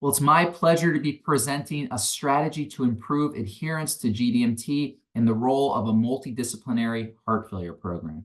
Well, it's my pleasure to be presenting a strategy to improve adherence to GDMT and the role of a multidisciplinary heart failure program.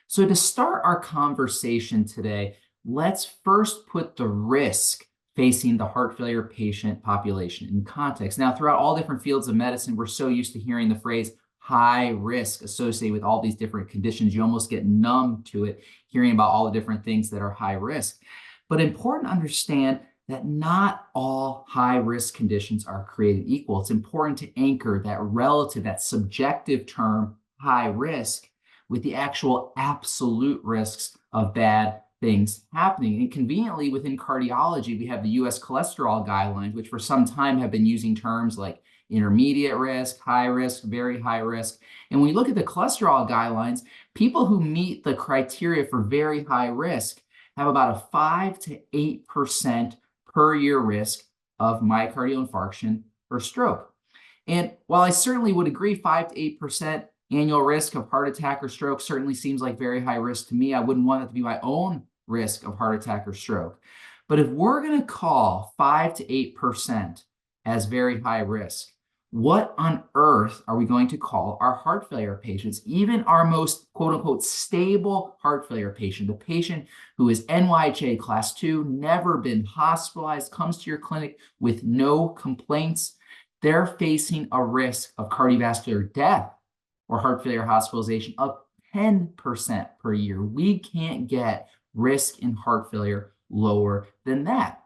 So to start our conversation today, let's first put the risk facing the heart failure patient population in context. Now, throughout all different fields of medicine, we're so used to hearing the phrase high risk associated with all these different conditions. You almost get numb to it, hearing about all the different things that are high risk. But important to understand that not all high risk conditions are created equal. It's important to anchor that relative, that subjective term, high risk, with the actual absolute risks of bad things happening. And conveniently within cardiology, we have the US cholesterol guidelines, which for some time have been using terms like intermediate risk, high risk, very high risk. And when you look at the cholesterol guidelines, people who meet the criteria for very high risk have about a 5 to 8% per year risk of myocardial infarction or stroke. And while I certainly would agree 5 to 8% annual risk of heart attack or stroke certainly seems like very high risk to me, I wouldn't want it to be my own risk of heart attack or stroke. But if we're going to call 5 to 8% as very high risk, what on earth are we going to call our heart failure patients, even our most quote unquote stable heart failure patient, the patient who is NYHA class 2, never been hospitalized, comes to your clinic with no complaints? They're facing a risk of cardiovascular death or heart failure hospitalization of 10% per year. We can't get risk in heart failure lower than that.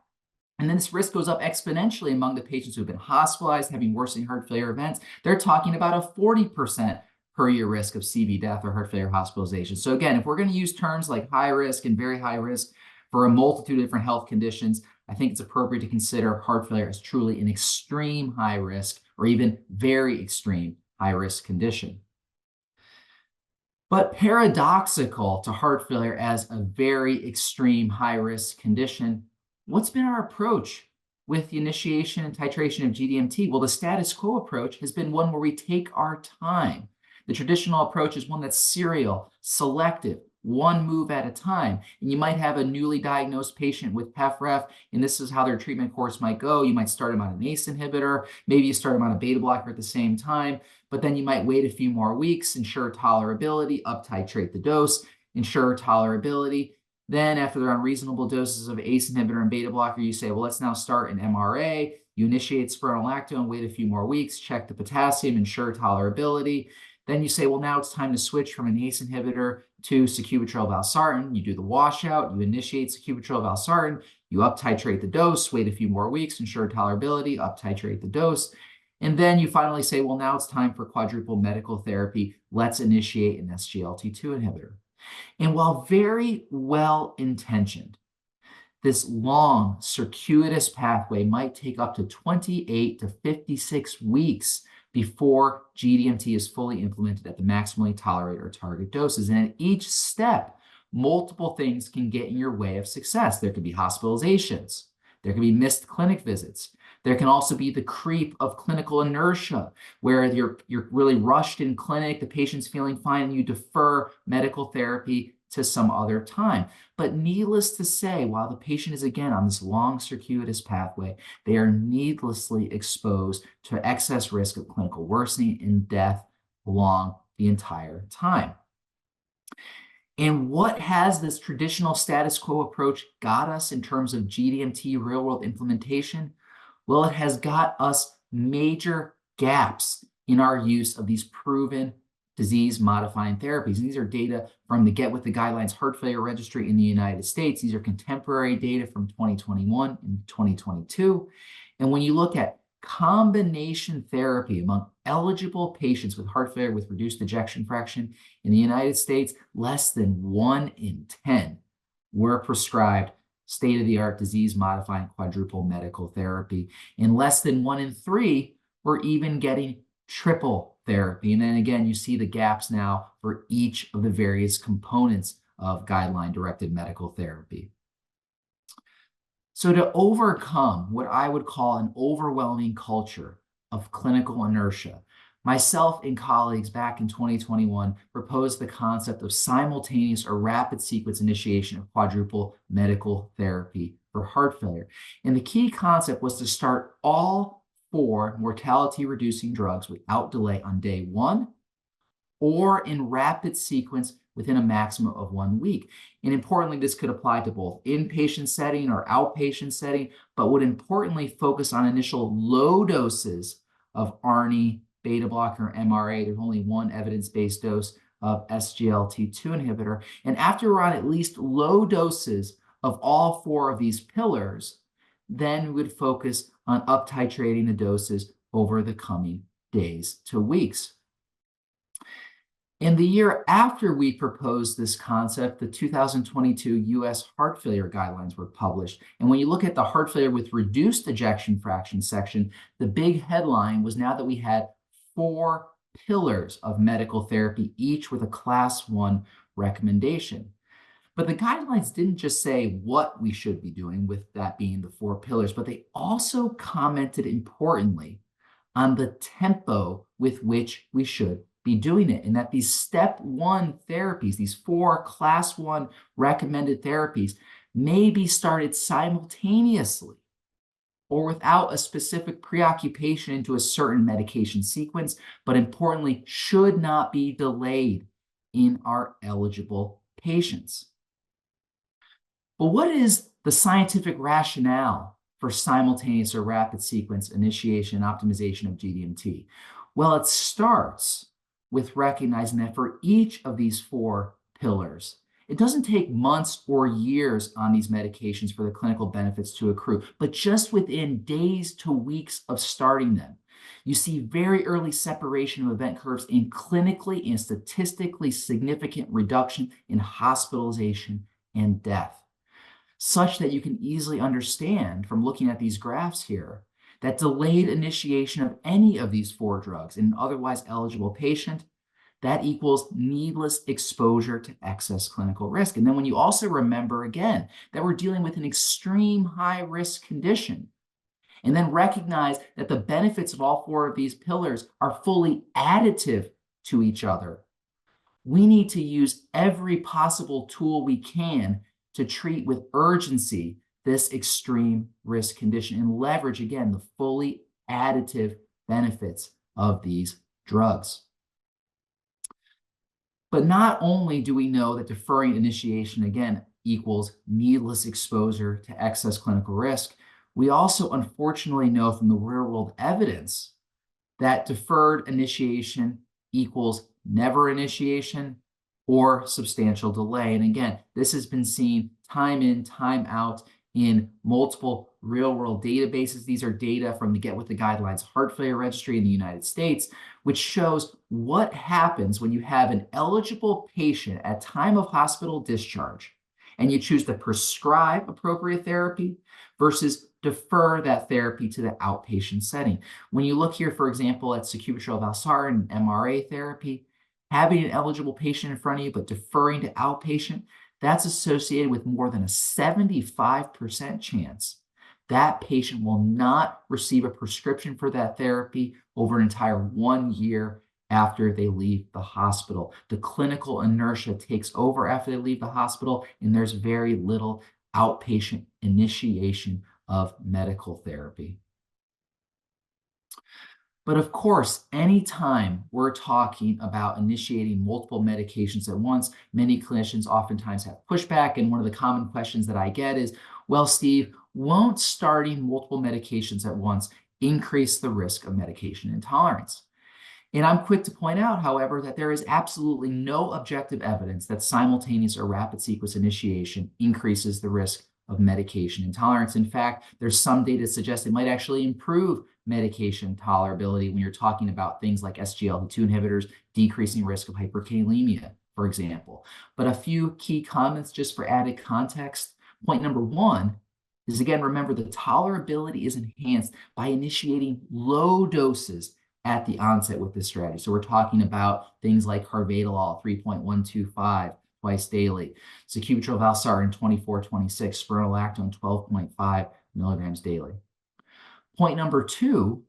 And then this risk goes up exponentially among the patients who have been hospitalized, having worsening heart failure events. They're talking about a 40% per year risk of CV death or heart failure hospitalization. So again, if we're going to use terms like high risk and very high risk for a multitude of different health conditions, I think it's appropriate to consider heart failure as truly an extreme high risk or even very extreme high risk condition. But paradoxical to heart failure as a very extreme high risk condition, what's been our approach with the initiation and titration of GDMT? Well, the status quo approach has been one where we take our time. The traditional approach is one that's serial, selective, one move at a time. And you might have a newly diagnosed patient with HFrEF, and this is how their treatment course might go. You might start them on an ACE inhibitor, maybe you start them on a beta blocker at the same time, but then you might wait a few more weeks, ensure tolerability, up titrate the dose, ensure tolerability. Then after they're on reasonable doses of ACE inhibitor and beta blocker, you say, well, let's now start an MRA. You initiate spironolactone, wait a few more weeks, check the potassium, ensure tolerability. Then you say, well, now it's time to switch from an ACE inhibitor to sacubitril/valsartan. You do the washout, you initiate sacubitril/valsartan, you up titrate the dose, wait a few more weeks, ensure tolerability, up titrate the dose. And then you finally say, well, now it's time for quadruple medical therapy. Let's initiate an SGLT2 inhibitor. And while very well intentioned, this long circuitous pathway might take up to 28 to 56 weeks before GDMT is fully implemented at the maximally tolerated or target doses. And at each step, multiple things can get in your way of success. There could be hospitalizations. There could be missed clinic visits. There can also be the creep of clinical inertia, where you're really rushed in clinic, the patient's feeling fine, and you defer medical therapy to some other time. But needless to say, while the patient is again on this long circuitous pathway, they are needlessly exposed to excess risk of clinical worsening and death along the entire time. And what has this traditional status quo approach got us in terms of GDMT real-world implementation? Well, it has got us major gaps in our use of these proven disease-modifying therapies. And these are data from the Get With The Guidelines Heart Failure Registry in the United States. These are contemporary data from 2021 and 2022. And when you look at combination therapy among eligible patients with heart failure with reduced ejection fraction in the United States, less than 1 in 10 were prescribed state-of-the-art disease-modifying quadruple medical therapy, and less than 1 in 3 were even getting triple therapy. And then again, you see the gaps now for each of the various components of guideline-directed medical therapy. So to overcome what I would call an overwhelming culture of clinical inertia, Myself and colleagues back in 2021 proposed the concept of simultaneous or rapid sequence initiation of quadruple medical therapy for heart failure. And the key concept was to start all four mortality-reducing drugs without delay on day one or in rapid sequence within a maximum of 1 week. And importantly, this could apply to both inpatient setting or outpatient setting, but would importantly focus on initial low doses of ARNI, beta blocker, MRA. There's only one evidence-based dose of SGLT2 inhibitor. And after we're on at least low doses of all four of these pillars, then we would focus on up titrating the doses over the coming days to weeks. In the year after we proposed this concept, the 2022 US heart failure guidelines were published. And when you look at the heart failure with reduced ejection fraction section, the big headline was now that we had 4 pillars of medical therapy, each with a class 1 recommendation. But the guidelines didn't just say what we should be doing, with that being the 4 pillars, but they also commented importantly on the tempo with which we should be doing it, and that these step 1 therapies, these 4 class 1 recommended therapies, may be started simultaneously or without a specific preoccupation into a certain medication sequence, but importantly, should not be delayed in our eligible patients. But what is the scientific rationale for simultaneous or rapid sequence initiation and optimization of GDMT? Well, it starts with recognizing that for each of these 4 pillars, it doesn't take months or years on these medications for the clinical benefits to accrue, but just within days to weeks of starting them, you see very early separation of event curves in clinically and statistically significant reduction in hospitalization and death, such that you can easily understand from looking at these graphs here that delayed initiation of any of these 4 drugs in an otherwise eligible patient, that equals needless exposure to excess clinical risk. And then when you also remember again that we're dealing with an extreme high risk condition, and then recognize that the benefits of all 4 of these pillars are fully additive to each other, we need to use every possible tool we can to treat with urgency this extreme risk condition and leverage, again, the fully additive benefits of these drugs. But not only do we know that deferring initiation, again, equals needless exposure to excess clinical risk, we also unfortunately know from the real-world evidence that deferred initiation equals never initiation or substantial delay. And again, this has been seen time in, time out in multiple real-world databases. These are data from the Get With the Guidelines Heart Failure Registry in the United States, which shows what happens when you have an eligible patient at time of hospital discharge and you choose to prescribe appropriate therapy versus defer that therapy to the outpatient setting. When you look here, for example, at sacubitril valsartan and MRA therapy, having an eligible patient in front of you but deferring to outpatient, that's associated with more than a 75% chance that patient will not receive a prescription for that therapy over an entire 1 year after they leave the hospital. The clinical inertia takes over after they leave the hospital, and there's very little outpatient initiation of medical therapy. But of course, anytime we're talking about initiating multiple medications at once, many clinicians oftentimes have pushback. And one of the common questions that I get is, well, Steve, won't starting multiple medications at once increase the risk of medication intolerance? And I'm quick to point out, however, that there is absolutely no objective evidence that simultaneous or rapid sequence initiation increases the risk of medication intolerance. In fact, there's some data that suggests it might actually improve medication tolerability when you're talking about things like SGLT2 inhibitors, decreasing risk of hyperkalemia, for example. But a few key comments just for added context. Point number 1 is, again, remember the tolerability is enhanced by initiating low doses at the onset with this strategy. So we're talking about things like carvedilol 3.125 twice daily, sacubitril valsartan 2426, spironolactone 12.5 milligrams daily. Point number 2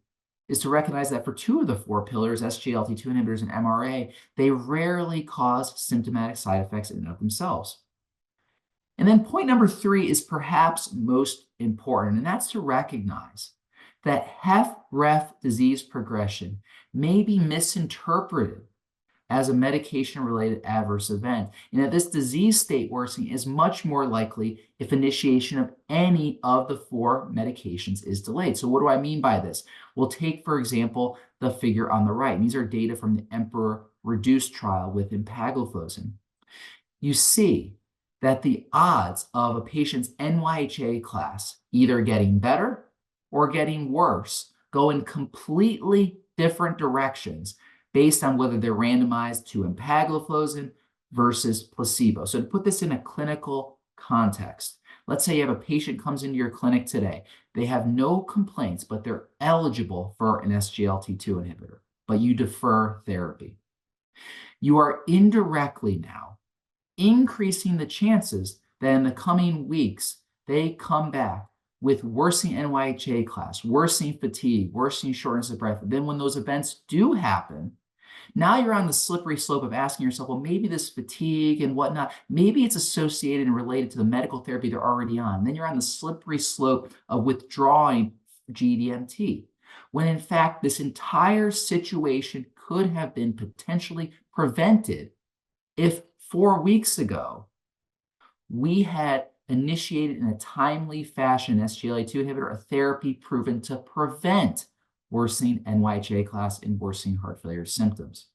is to recognize that for two of the four pillars, SGLT2 inhibitors and MRA, they rarely cause symptomatic side effects in and of themselves. And then point number three is perhaps most important, and that's to recognize that HFrEF disease progression may be misinterpreted as a medication-related adverse event, and that this disease state worsening is much more likely if initiation of any of the four medications is delayed. So what do I mean by this? We'll take, for example, the figure on the right. And these are data from the Emperor Reduced trial with empagliflozin. You see that the odds of a patient's NYHA class either getting better or getting worse go in completely different directions based on whether they're randomized to empagliflozin versus placebo. So to put this in a clinical context, let's say you have a patient comes into your clinic today. They have no complaints, but they're eligible for an SGLT2 inhibitor, but you defer therapy. You are indirectly now increasing the chances that in the coming weeks, they come back with worsening NYHA class, worsening fatigue, worsening shortness of breath. Then when those events do happen, now you're on the slippery slope of asking yourself, well, maybe this fatigue and whatnot, maybe it's associated and related to the medical therapy they're already on. Then you're on the slippery slope of withdrawing GDMT, when in fact, this entire situation could have been potentially prevented if 4 weeks ago we had initiated in a timely fashion SGLT2 inhibitor, a therapy proven to prevent worsening NYHA class and worsening heart failure symptoms.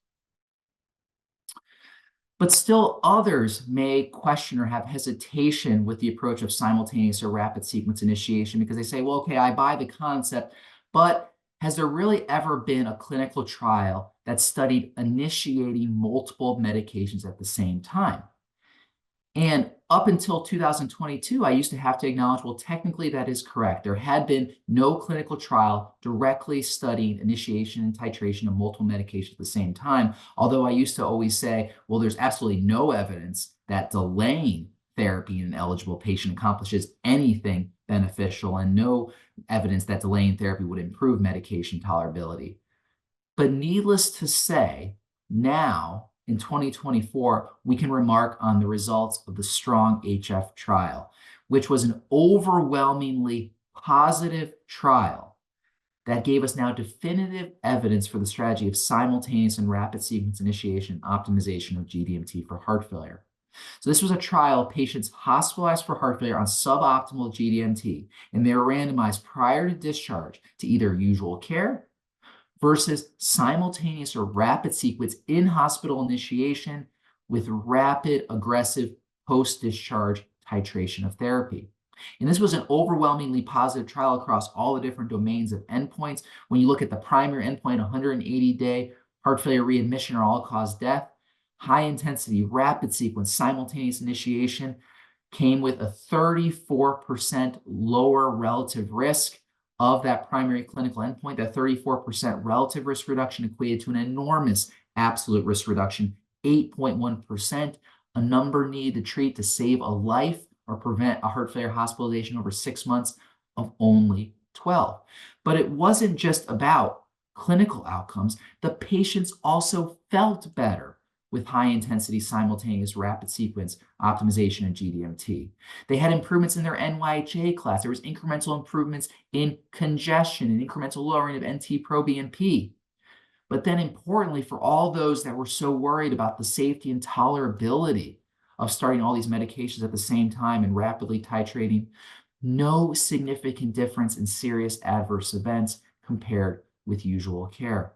But still others may question or have hesitation with the approach of simultaneous or rapid sequence initiation because they say, well, okay, I buy the concept, but has there really ever been a clinical trial that studied initiating multiple medications at the same time? And up until 2022, I used to have to acknowledge, well, technically that is correct. There had been no clinical trial directly studying initiation and titration of multiple medications at the same time. Although I used to always say, well, there's absolutely no evidence that delaying therapy in an eligible patient accomplishes anything beneficial and no evidence that delaying therapy would improve medication tolerability. But needless to say, now in 2024, we can remark on the results of the STRONG-HF trial, which was an overwhelmingly positive trial that gave us now definitive evidence for the strategy of simultaneous and rapid sequence initiation and optimization of GDMT for heart failure. So this was a trial of patients hospitalized for heart failure on suboptimal GDMT, and they were randomized prior to discharge to either usual care versus simultaneous or rapid sequence in-hospital initiation with rapid, aggressive post-discharge titration of therapy. And this was an overwhelmingly positive trial across all the different domains of endpoints. When you look at the primary endpoint, 180-day heart failure readmission or all-cause death, high-intensity, rapid sequence, simultaneous initiation came with a 34% lower relative risk of that primary clinical endpoint. That 34% relative risk reduction equated to an enormous absolute risk reduction, 8.1%, a number needed to treat to save a life or prevent a heart failure hospitalization over 6 months of only 12. But it wasn't just about clinical outcomes. The patients also felt better with high-intensity simultaneous rapid sequence optimization of GDMT. They had improvements in their NYHA class. There was incremental improvements in congestion and incremental lowering of NT-proBNP. But then importantly, for all those that were so worried about the safety and tolerability of starting all these medications at the same time and rapidly titrating, no significant difference in serious adverse events compared with usual care.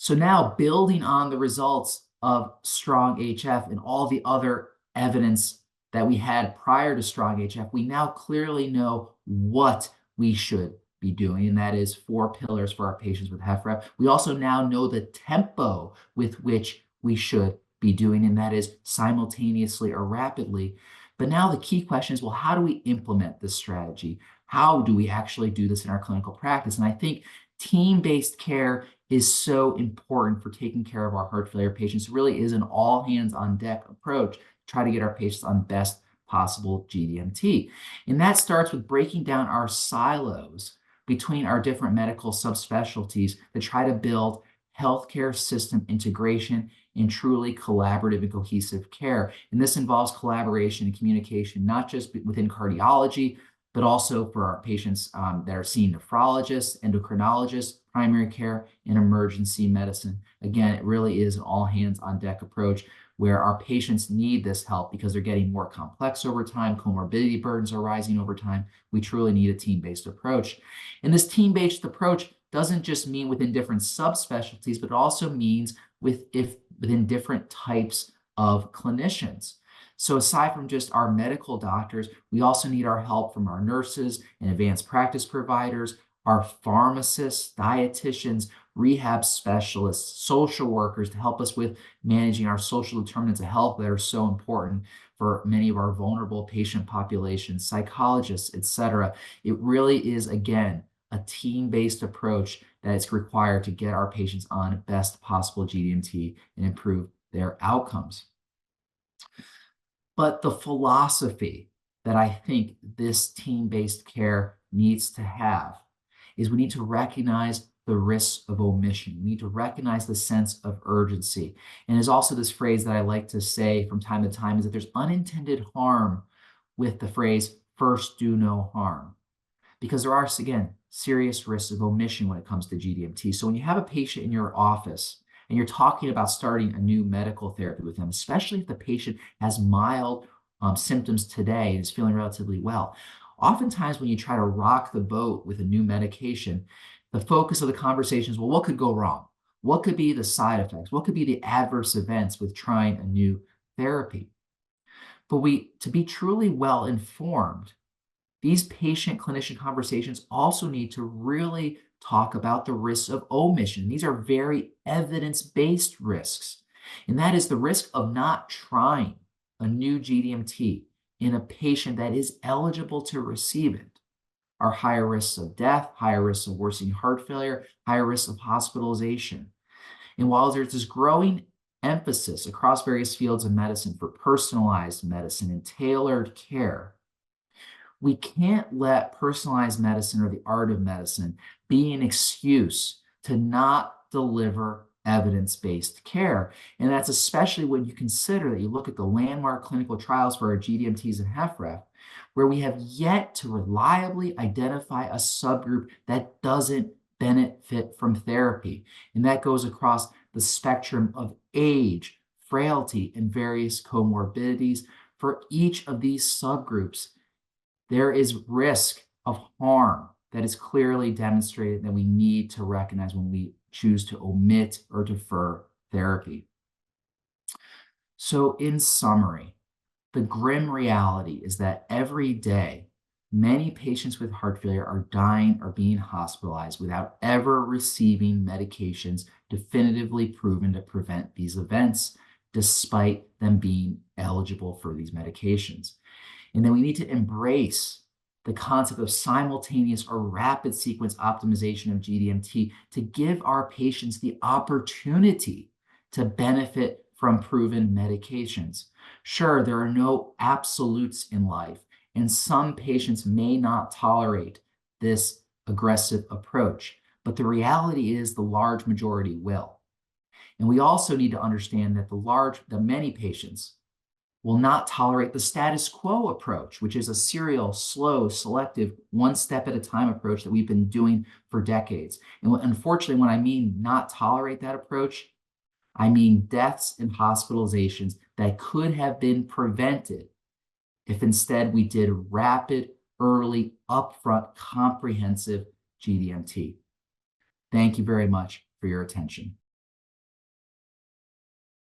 So now, building on the results of STRONG-HF and all the other evidence that we had prior to STRONG-HF, we now clearly know what we should be doing, and that is 4 pillars for our patients with HFrEF. We also now know the tempo with which we should be doing, and that is simultaneously or rapidly. But now the key question is, well, how do we implement this strategy? How do we actually do this in our clinical practice? And I think team-based care is so important for taking care of our heart failure patients. It really is an all hands on deck approach to try to get our patients on best possible GDMT. And that starts with breaking down our silos between our different medical subspecialties to try to build healthcare system integration and truly collaborative and cohesive care. And this involves collaboration and communication, not just within cardiology, but also for our patients that are seeing nephrologists, endocrinologists, primary care, and emergency medicine. Again, it really is an all hands on deck approach where our patients need this help because they're getting more complex over time, comorbidity burdens are rising over time. We truly need a team-based approach. And this team-based approach doesn't just mean within different subspecialties, but it also means within different types of clinicians. So aside from just our medical doctors, we also need our help from our nurses and advanced practice providers, our pharmacists, dietitians, rehab specialists, social workers to help us with managing our social determinants of health that are so important for many of our vulnerable patient populations, psychologists, etc. It really is, again, a team-based approach that is required to get our patients on best possible GDMT and improve their outcomes. But the philosophy that I think this team-based care needs to have is we need to recognize the risks of omission. We need to recognize the sense of urgency. And there's also this phrase that I like to say from time to time is that there's unintended harm with the phrase, first do no harm. Because there are, again, serious risks of omission when it comes to GDMT. So when you have a patient in your office and you're talking about starting a new medical therapy with them, especially if the patient has mild symptoms today and is feeling relatively well, oftentimes when you try to rock the boat with a new medication, the focus of the conversation is, well, what could go wrong? What could be the side effects? What could be the adverse events with trying a new therapy? But to be truly well informed, these patient-clinician conversations also need to really talk about the risks of omission. These are very evidence-based risks, and that is the risk of not trying a new GDMT in a patient that is eligible to receive it are higher risks of death, higher risks of worsening heart failure, higher risks of hospitalization. And while there's this growing emphasis across various fields of medicine for personalized medicine and tailored care, we can't let personalized medicine or the art of medicine be an excuse to not deliver evidence-based care. And that's especially when you consider that you look at the landmark clinical trials for our GDMTs and HFrEF, where we have yet to reliably identify a subgroup that doesn't benefit from therapy. And that goes across the spectrum of age, frailty, and various comorbidities. For each of these subgroups, there is risk of harm that is clearly demonstrated that we need to recognize when we choose to omit or defer therapy. So in summary, the grim reality is that every day, many patients with heart failure are dying or being hospitalized without ever receiving medications definitively proven to prevent these events, despite them being eligible for these medications. And then we need to embrace the concept of simultaneous or rapid sequence optimization of GDMT to give our patients the opportunity to benefit from proven medications. Sure, there are no absolutes in life, and some patients may not tolerate this aggressive approach, but the reality is the large majority will. And we also need to understand that the many patients will not tolerate the status quo approach, which is a serial, slow, selective, one step at a time approach that we've been doing for decades. And unfortunately, when I mean not tolerate that approach, I mean deaths and hospitalizations that could have been prevented if instead we did rapid, early, upfront, comprehensive GDMT. Thank you very much for your attention.